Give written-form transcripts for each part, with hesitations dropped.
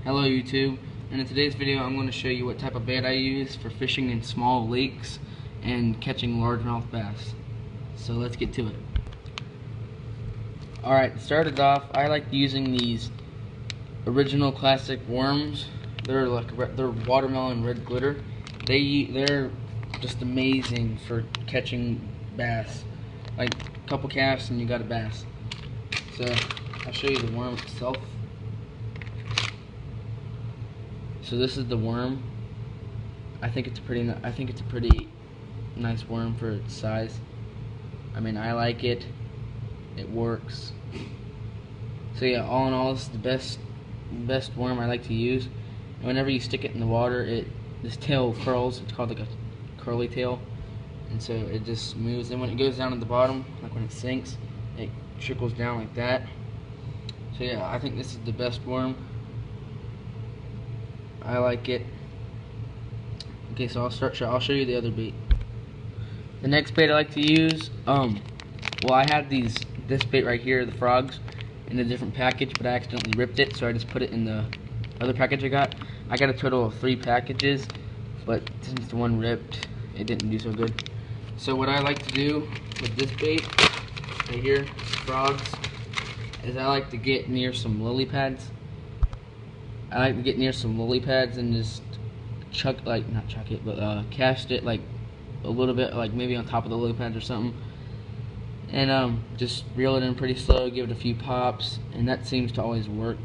Hello YouTube, and in today's video I'm going to show you what type of bait I use for fishing in small lakes and catching largemouth bass. So let's get to it. Alright, to start it off, I like using these original classic worms. They're watermelon red glitter. They're just amazing for catching bass. Like a couple casts and you got a bass. So I'll show you the worm itself. So this is the worm. I think it's a pretty nice worm for its size. I mean, I like it. It works. So yeah, all in all, this is the best worm I like to use. And whenever you stick it in the water, this tail curls. It's called like a curly tail, and so it just moves. And when it goes down at the bottom, like when it sinks, it trickles down like that. So yeah, I think this is the best worm. I like it. Okay, so I'll show you the other bait. The next bait I like to use, well, I have this bait right here, the frogs, in a different package, but I accidentally ripped it, so I just put it in the other package I got. I got a total of 3 packages, but since the one ripped, it didn't do so good. So what I like to do with this bait right here, frogs, is I like to get near some lily pads. And just cast it like a little bit, like maybe on top of the lily pads or something, and just reel it in pretty slow, give it a few pops, and that seems to always work.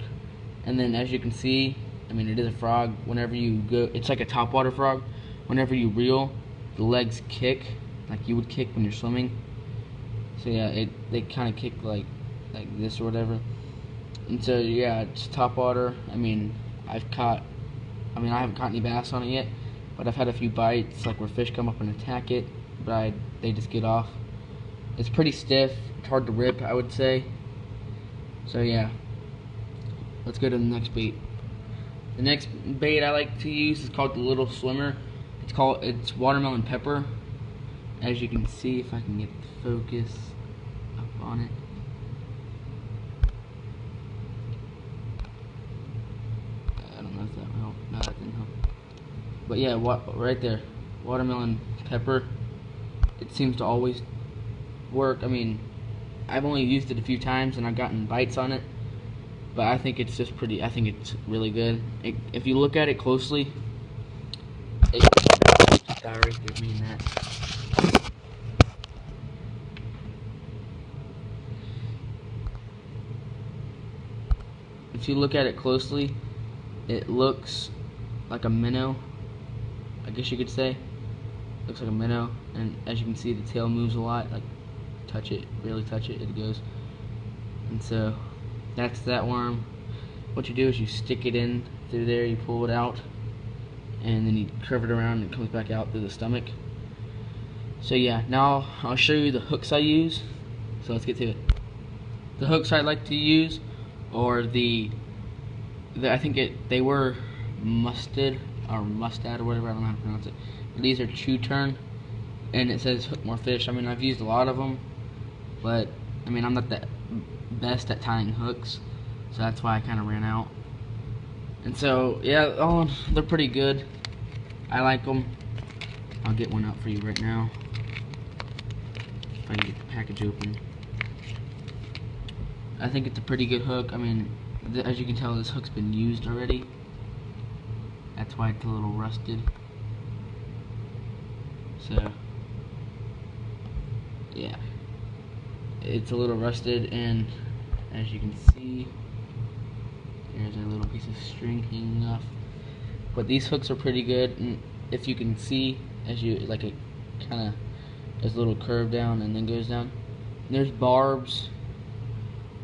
And then as you can see, I mean, it is a frog. Whenever you go, it's like a topwater frog. Whenever you reel, the legs kick like you would kick when you're swimming. So yeah, they kind of kick like this or whatever. And so yeah, it's topwater. I mean, I haven't caught any bass on it yet, but I've had a few bites, like where fish come up and attack it, but they just get off. It's pretty stiff. It's hard to rip, I would say. So yeah, let's go to the next bait. The next bait I like to use is called the Little Swimmer. It's watermelon pepper. As you can see, if I can get the focus up on it. I don't know if that will help. No, that didn't help. But yeah, right there, watermelon pepper. It seems to always work. I mean, I've only used it a few times and I've gotten bites on it, but I think it's really good. If you look at it closely, sorry, didn't mean that. If you look at it closely, it looks like a minnow, I guess you could say. Looks like a minnow, and as you can see, the tail moves a lot. Like, really touch it, it goes. And so that's that worm. What you do is you stick it in through there, you pull it out, and then you curve it around and it comes back out through the stomach. So yeah, now I'll show you the hooks I use. So let's get to it. The hooks I like to use are they were mustard or mustad or whatever, I don't know how to pronounce it. But these are Chew Turn, and it says hook more fish. I mean, I've used a lot of them, but I mean, I'm not the best at tying hooks, so that's why I kind of ran out. And so yeah, they're pretty good. I like them. I'll get one out for you right now if I can get the package open. I think it's a pretty good hook. I mean, as you can tell, this hook's been used already. That's why it's a little rusted. So yeah, it's a little rusted, and as you can see, there's a little piece of string hanging off. But these hooks are pretty good, and if you can see, as you like, it kind of does a little curve down and then goes down. And there's barbs.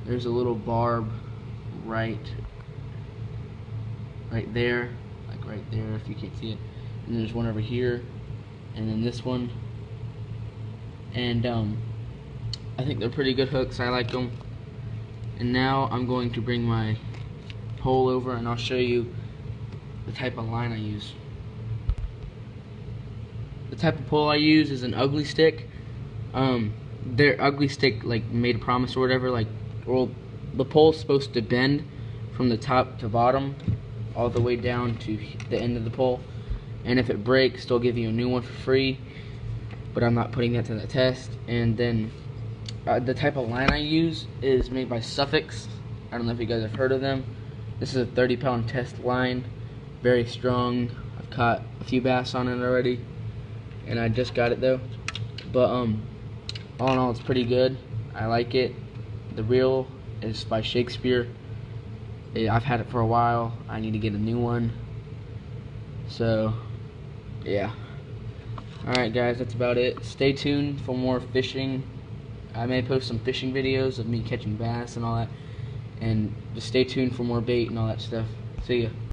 There's a little barb right there, like right there if you can't see it. And there's one over here, and then this one. And I think they're pretty good hooks. I like them. And now I'm going to bring my pole over and I'll show you the type of line I use. The type of pole I use is an ugly stick. Their ugly stick like made a promise or whatever, like, well, the pole's supposed to bend from the top to bottom, all the way down to the end of the pole, and if it breaks they'll give you a new one for free, but I'm not putting that to the test. And then the type of line I use is made by Suffix. I don't know if you guys have heard of them. This is a 30-pound test line, very strong. I've caught a few bass on it already, and I just got it though. But all in all, it's pretty good. I like it. The reel is by Shakespeare. I've had it for a while. I need to get a new one. So, yeah. Alright guys, that's about it. Stay tuned for more fishing. I may post some fishing videos of me catching bass and all that. And just stay tuned for more bait and all that stuff. See ya.